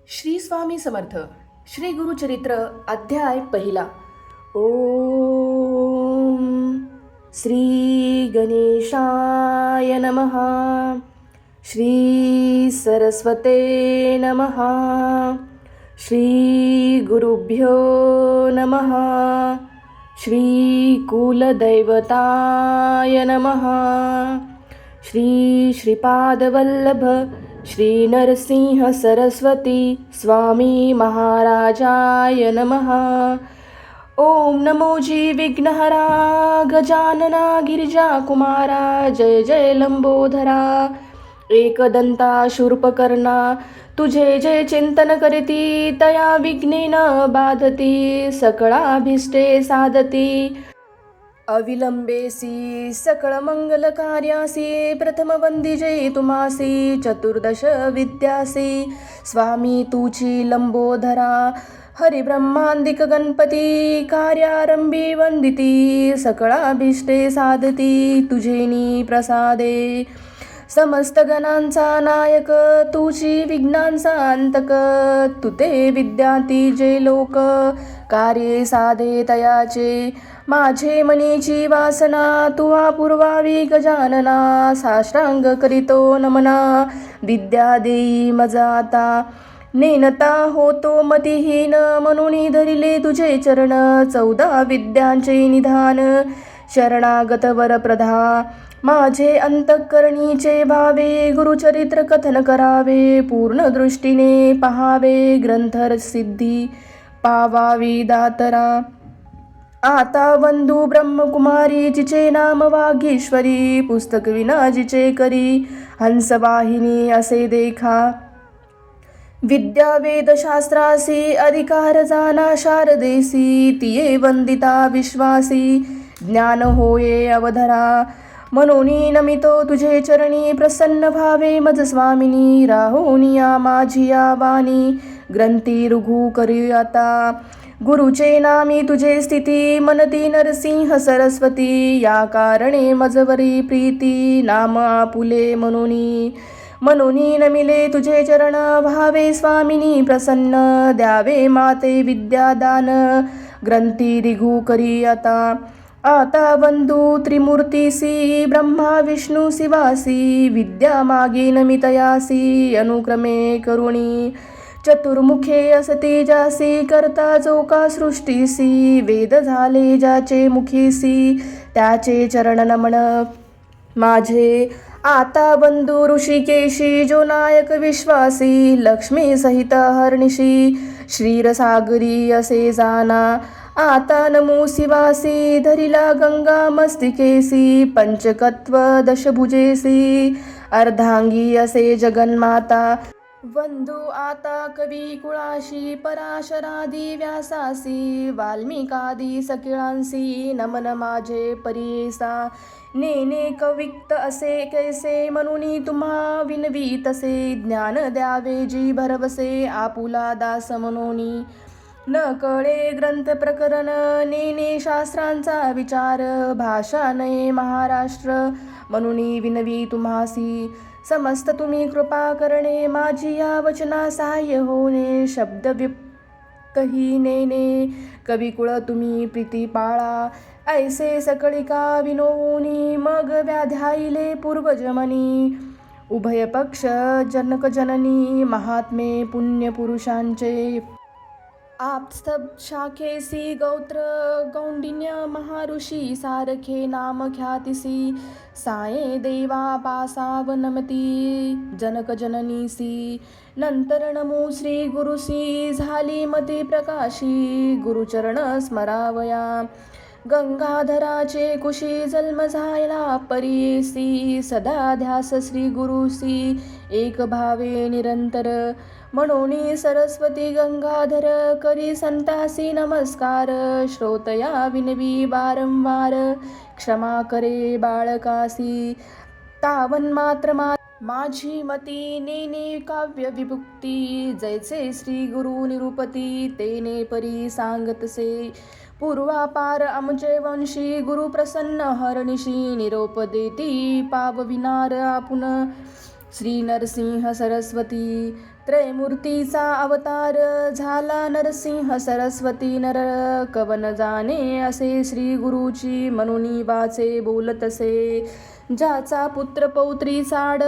श्री स्वामी समर्थ श्री गुरुचरित्र अध्याय पहिला. ओम श्री गणेशाय नमः. श्री सरस्वते नमः. श्री गुरुभ्यो नमः. श्री कुलदैवताय नमः. श्री श्रीपादवल्लभ श्री नरसिंह सरस्वती स्वामी महाराजाय नमः. ओम नमो जी विघ्नहरा गजानना गिरिजा कुमारा जय जय लंबोधरा एकदंता शूर्पकर्णा तुझे जय चिंतन करीती तया विघ्नेन बाधती सकळाभीष्टे साधती अविलंबेसी सकळ मंगल कार्यासी प्रथम वंदिजे तुमासी चतुर्दश विद्यासी स्वामी तुची लंबोधरा हरिब्रह्मांदिक गणपती कार्यारंभी वंदिती सकळाभीष्टे साधती तुझेनी प्रसादे समस्त गणांचा नायक तुची विघ्नांचा अंतक तुते विद्याती जे लोक कार्ये साधे तयाचे माझे मनीची वासना तुवा पूर्वावी गजानना साष्टांग करीतो नमना विद्या देई मजाता नेनता होतो मतिहीन म्हणून धरिले तुझे चरण 14 विद्यांचे निधान शरणागत वरप्रधा माझे अंतःकरणीचे भावे गुरुचरित्र कथन करावे पूर्ण दृष्टीने पहावे ग्रंथर सिद्धी पावावी दातरा आता वंदू ब्रह्मकुमारी जिचे नाम वागीश्वरी पुस्तक विना जिचे करी हंसवाहिनी असे देखा विद्या वेदशास्त्रासी अधिकार जाना शारदेसी तिये वंदिता विश्वासी ज्ञान होये अवधरा मनोनी नमितो तुझे चरणी प्रसन्न भावे मज स्वामिनी राहोनिया माझिया वाणी ग्रंथी रुघू करी आता गुरुचे नामी तुझे स्थिती मनती नरसिंह सरस्वती या कारणे मजवरी प्रीती नाम आपुले मनोनी नमिले तुझे चरण भावे स्वामिनी प्रसन्न द्यावे माते विद्यादान ग्रंथी रिघू करी आता वंदू त्रिमूर्तीसी ब्रह्मा विष्णू शिवासी विद्या मागे नमितयासी अनुक्रमे करुणी चतुर्मुखे असते जासी करता जो का सृष्टीसी वेद झाले ज्याचे मुखीसी त्याचे चरण नमन माझे आता बंधू ऋषिकेशी जो नायक विश्वासी लक्ष्मी सहित हरनिशी श्रीरसागरी असे जाना आता नमो शिवासी धरिला गंगा मस्तिकेसी पंचकत्व दशभुजेसी अर्धांगी असे जगन्माता वंदू आता कवी कुळाशी पराशरादी व्यासासी वाल्मिकादी सकिळांसी नमन माझे परियेसा नेने कविक्त असे कैसे म्हणून तुम्हा विनवी तसे ज्ञान द्यावे जी भरवसे आपुला दास म्हणून न कळे ग्रंथ प्रकरण नेने शास्त्रांचा विचार भाषा नये महाराष्ट्र म्हणून विनवी तुम्हासी समस्त तुम्ही कृपा करणे माझी या वचना सहाय्य होणे शब्द विप्तही नेने कविकुळ तुम्ही प्रीती पाळा ऐसे सकळिका विनोनी मग व्याध्याईले पूर्वजमनी उभय पक्ष जनक जननी महात्मे पुण्यपुरुषांचे आपस्तभ शाखेसी गौत्र गौंडिन्य महाऋषी सारखे नाम ख्यातिसी साये देवा पासाव नमती जनक जननीसी नंतर नमो श्री गुरुसी झाली मती प्रकाशी गुरुचरण स्मरावया गंगाधराचे कुशी जन्म झाला परियेसी सदा ध्यास श्री गुरुसी एक भावे निरंतर म्हणून सरस्वती गंगाधर करी संतासी नमस्कार श्रोतया विनवी वारंवार क्षमा करे बाळकासी तावन मात्र माझी मती नेने काव्य विभुक्ती जैसे श्री गुरु निरुपती तेने परी सांगतसे पूर्वापार आमचे वंशी गुरु प्रसन्न हरनिशी निरोप देती पावविनार आपुन श्री नरसिंह सरस्वती त्रयमूर्तीचा अवतार झाला नरसिंह सरस्वती नर कवन जाणे असे श्री गुरुची म्हणून वाचे बोलतसे. ज्याचा पुत्र पौत्री साड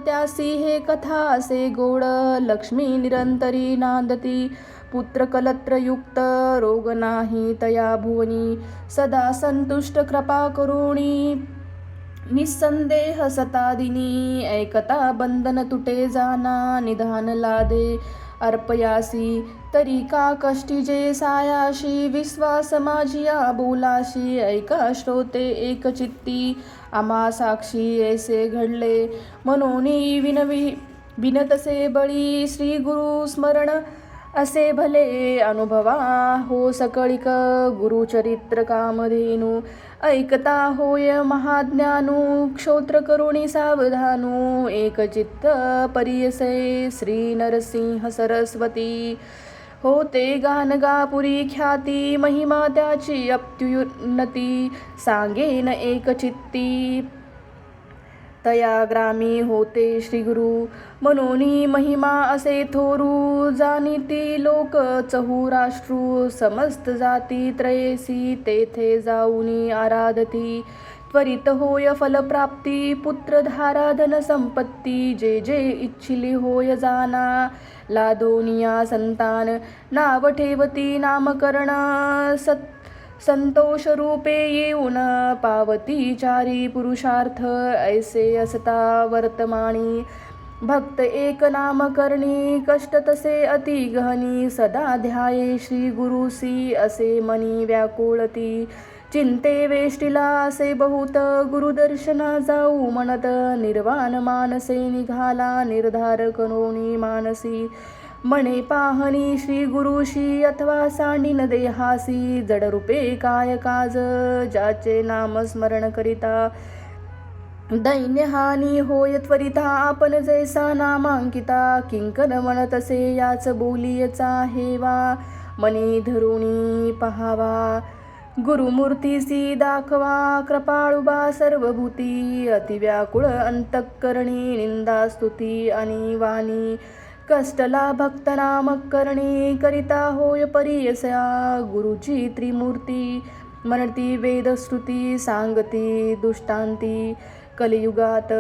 त्यासी हे कथा असे गोड. लक्ष्मी निरंतरी नांदती पुत्र कलत्रयुक्त रोग नाही तया भुवनी. सदा संतुष्ट कृपा करुणी निसंदेह सतादिनी. ऐकता बंधन तुटे जाना निधान लादे अर्पयासी. तरी का कष्टी जे सायाशी विश्वास माझिया बोलाशी. ऐका श्रोते एक चित्ती आम्हा साक्षी ऐसे घडले म्हणून विनतसे बळी. श्री गुरु स्मरण असे भले अनुभवा हो सकळिक. गुरुचरित्र कामधेनु ऐकता होय महाज्ञानू. क्षोत्र करुणी सावधानू एक चित्त परियसे श्री नरसिंह सरस्वती. होते गानगापुरी ख्याती महिमा त्याची अत्युन्नती. सांगेन एक चित्ती तया ग्रामी होते श्री गुरु. म्हणून महिमा असे थोरू जाणीती लोक चहुराष्ट्रू. समस्त जाती त्रयेसी तेथे जाऊनी आराधती. त्वरित होय फलप्राप्ती पुत्रधारा धन संपत्ती. जे जे इच्छिली होय जाना लादोनिया संतान. नाव ठेवती नामकरण संतोष रूपे येऊन पावती चारी पुरुषार्थ. ऐसे असता वर्तमानी भक्त एक नामकरणी. कष्ट तसे अति गहनी सदा ध्याये श्री गुरुसी. असे मनी व्याकुळती चिंते वेष्टिला असे बहुत. गुरुदर्शना जाऊ म्हणत निर्वाण मानसे निघाला निर्धार करोनी मानसी. म्हणे पाहणी श्री गुरुशी अथवा सांडीन देहासी. जडरूपे काय काज ज्याचे नामस्मरण करिता. दैन्यहानी होय त्वरिता आपण जैसा नामांकिता. किंकन म्हणतसे याच बोलियचा हेवा मनी धरुणी पहावा. गुरुमूर्तीसी दाखवा कृपाळुबा सर्वभूती. अतिव्याकुळ अंतःकरणी निंदा स्तुती आणि वाणी. कष्टला भक्त नामकरणी करिता होय परियसा. गुरुची त्रिमूर्ती म्हणती वेदश्रुती. सांगती दुष्टांती कलियुगात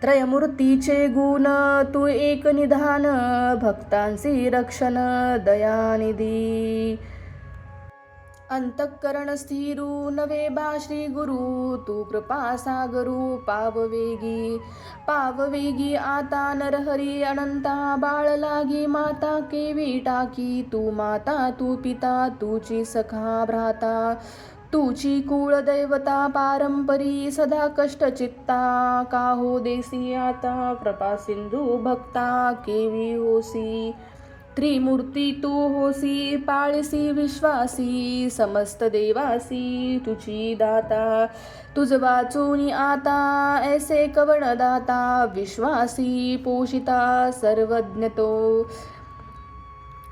त्रयमूर्तीचे गुण. तू एक निधान भक्तांची रक्षण दयानिधी. अंतःकरण स्थिरू नवे बा श्री गुरु. तू कृपा सागरू पाववेगी आता नरहरी अनंता. बाळ लागी माता केवी टाकी. तू माता तू पिता तुची सखा भ्राता. तुची कुळदैवता पारंपरी सदा कष्ट चित्ता. का हो देसी आता कृपा सिंधू भक्ता केवी होसी. त्रिमूर्ती तू होसी पाळसी विश्वासी. समस्त देवासी तुझी दाता. तुझ वाचूनी आता ऐसे कवण दाता. विश्वासी पोषिता सर्वज्ञतो.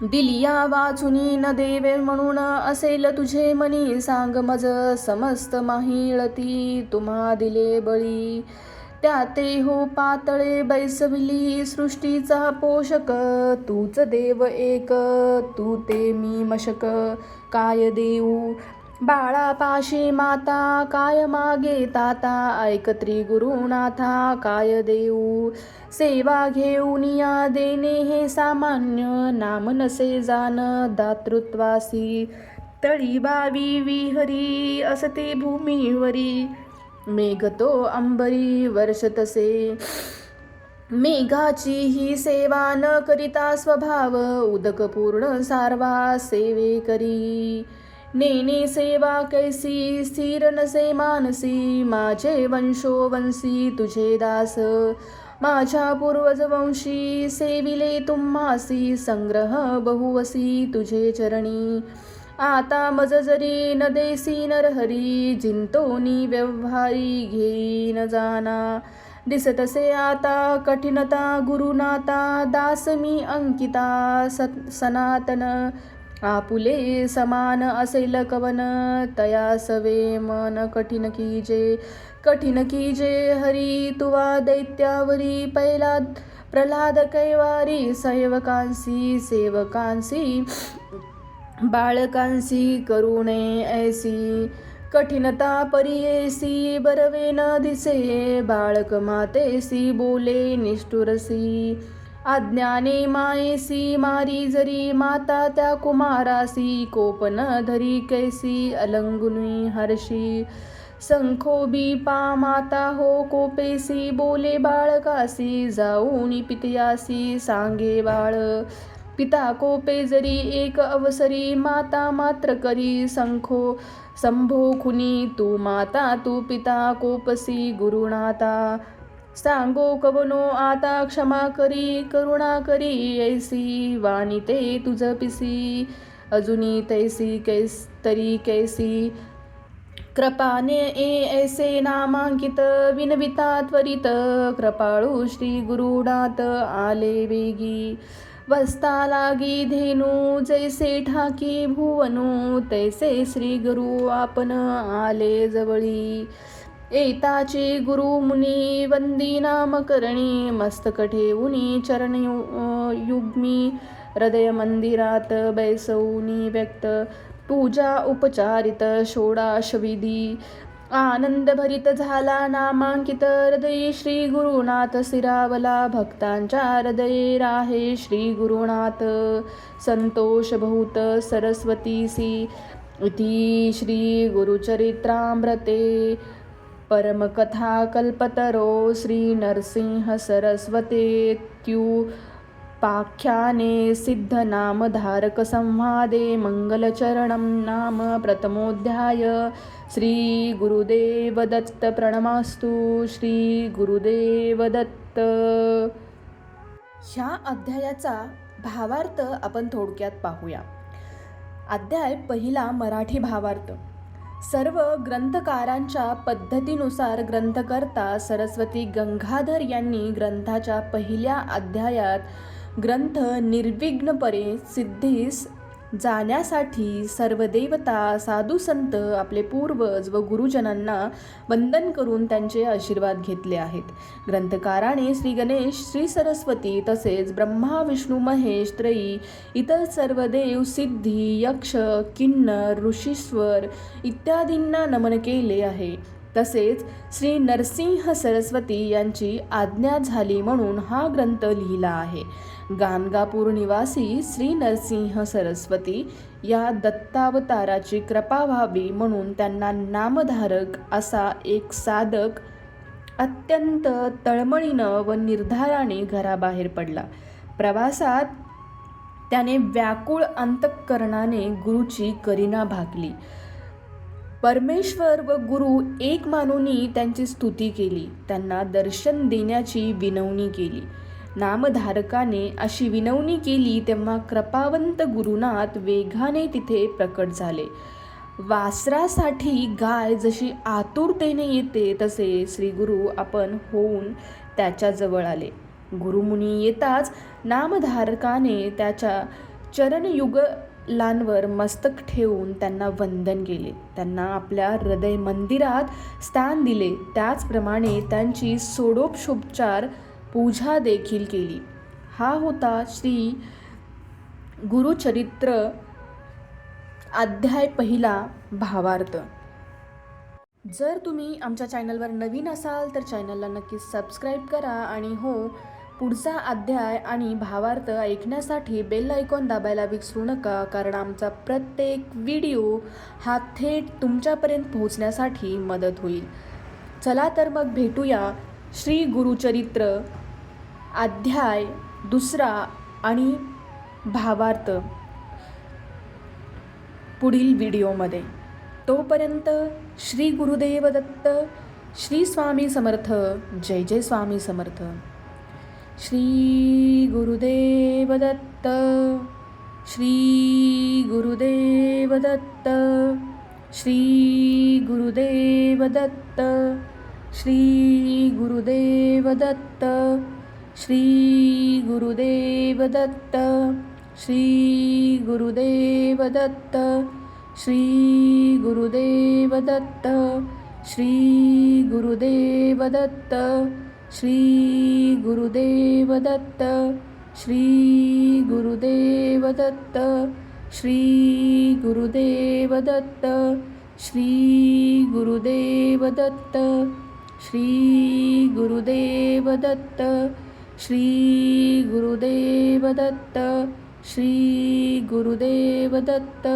दिलिया वाचुनी न देवे म्हणून असेल तुझे मनी. सांग मज समस्त माहिळती तुम्हा दिले बळी. त्याते हो पातळे बैसविली सृष्टीचा पोषक. तूच देव एक तू ते मी मशक. काय देऊ बाळापाशी माता काय मागे ताता. ऐक त्रिगुरुनाथा काय देऊ. सेवा घेऊन या देणे हे सामान्य. नाम नसे जाण दातृत्वासी. तळी बावी विहरी असते भूमीवरी. मेघतो अंबरी वर्षतसे. मेघाची ही सेवा न करिता स्वभाव. उदक पूर्ण सारवा सेवे करी. नेने सेवा कैसी स्थिर नसे मानसी. माझे वंशोवंशी तुझे दास. माझ्या पूर्वज वंशी सेविले तुम्हासी. संग्रह बहुवसी तुझे चरणी. आता मज जरी न देसी नरहरी. जिंतोनी व्यवहारी घेई न जाना. दिसतसे आता कठीणता गुरुनाता. दास मी अंकिता सनातन. आपुले समान असेल कवन. तया सवे मन कठीण कीजे. कठीण कीजे हरी तुवा दैत्यावरी. प्रल्हाद कैवारी सेवकांसी बाळकांसी करुणे ऐसी कठिनता परियेसी बरवे न दिसे बाळक मातेसी बोले निष्ठुरसी अज्ञाने मायेसी मारी जरी माता त्या कुमारासी कोपन धरी कैसी अलंगुनी हर्षी संखोबी पा माता हो कोपेसी बोले बाळकासी जाऊनी पितयासी सांगे बाळ पिता कोपे जरी एक अवसरी माता मात्र करी संभो खुनी तू माता तू पिता कोपसी गुरुनाता सांगो कवनो आता क्षमा करी करुणा करी ऐसी वाणी ते तुझ पिसी अजुनी तैसी तरी कैसी कृपाने ऐसे नामांकित विनविता त्वरित कृपाळू श्री गुरुनाथ आले वेगी वस्ता लागी धेनू जैसे ठाकी भुवनू तैसे श्री गुरु आपण आले जवळी एताचे गुरु मुनी वंदी नाम करणी मस्तक ठेवुनी चरण युग्मी हृदय मंदिरात बैसवुनी व्यक्त पूजा उपचारित षोडाशविधी आनंद भरित झाला नामांकित हृदयी श्री गुरुनाथ सिरावला भक्तांच्या हृदये राहे श्री गुरुनाथ संतोष बहुत सरस्वतीसी इति श्री गुरुचरित्रामृते परमकथा कल्पतरो श्री नरसिंह सरस्वतेत्युपाख्याने सिद्ध नामधारक संवादे मंगलचरणं नाम प्रथमोऽध्याय श्री गुरुदेव दत्त प्रणमास्तु श्री गुरुदेव दत्त. ह्या अध्यायाचा भावार्थ आपण थोडक्यात पाहूया. अध्याय पहिला मराठी भावार्थ. सर्व ग्रंथकारांच्या पद्धतीनुसार ग्रंथकर्ता सरस्वती गंगाधर यांनी ग्रंथाच्या पहिल्या अध्यायात ग्रंथ निर्विघ्नपणे सिद्धीस जाण्यासाठी सर्व देवता साधू संत आपले पूर्वज व गुरुजनांना वंदन करून त्यांचे आशीर्वाद घेतले आहेत. ग्रंथकाराने श्री गणेश श्री सरस्वती तसेच ब्रह्मा विष्णू महेश त्रयी इतर सर्व देव सिद्धी यक्ष किन्नर ऋषीश्वर इत्यादींना नमन केले आहे. तसेच श्री नरसिंह सरस्वती यांची आज्ञा झाली म्हणून हा ग्रंथ लिहिला आहे. गाणगापूर निवासी श्री नरसिंह सरस्वती या दत्तावताराची कृपा व्हावी म्हणून त्यांना नामधारक असा एक साधक अत्यंत तळमळीनं व निर्धाराने घराबाहेर पडला. प्रवासात त्याने व्याकुळ अंतःकरणाने गुरुची करिना भागली. परमेश्वर व गुरु एक मानूनी त्यांची स्तुती केली. त्यांना दर्शन देण्याची विनवणी केली. नामधारकाने अशी विनवणी केली तेव्हा कृपावंत गुरुनाथ वेगाने तिथे प्रकट झाले. वासरासाठी गाय जशी आतुरतेने येते तसे श्री गुरु आपण होऊन त्याच्याजवळ आले. गुरुमुनी येताच नामधारकाने त्याच्या चरणयुगलांवर मस्तक ठेवून त्यांना वंदन केले. त्यांना आपल्या हृदय मंदिरात स्थान दिले. त्याचप्रमाणे त्यांची षोडशोपचार पूजा देखील केली. हा होता श्री गुरुचरित्र अध्याय पहिला भावार्थ. जर तुम्ही आमच्या चॅनलवर नवीन असाल तर चॅनलला नक्की सबस्क्राईब करा आणि हो पुढचा अध्याय आणि भावार्थ ऐकण्यासाठी बेल आयकॉन दाबायला विसरू नका, कारण आमचा प्रत्येक व्हिडिओ हा थेट तुमच्यापर्यंत पोहोचण्यासाठी मदत होईल. चला तर मग भेटूया श्री गुरुचरित्र अध्याय दुसरा आणि भावार्थ पुढील व्हिडिओमध्ये. तोपर्यंत श्री गुरुदेव दत्त. श्री स्वामी समर्थ. जय जय स्वामी समर्थ. श्री गुरुदेव दत्त. श्री गुरुदेव दत्त. श्री गुरुदेव दत्त. श्री गुरुदेव दत्त. श्री गुरुदेव दत्त. श्री गुरुदेव दत्त. श्री गुरुदेव दत्त. श्री गुरुदेव दत्त. श्री गुरुदेव दत्त. श्री गुरुदेव दत्त. श्री गुरुदेव दत्त. श्री गुरुदेव दत्त. श्री गुरुदेव दत्त. श्री गुरुदेव दत्त. श्री गुरुदेव दत्त.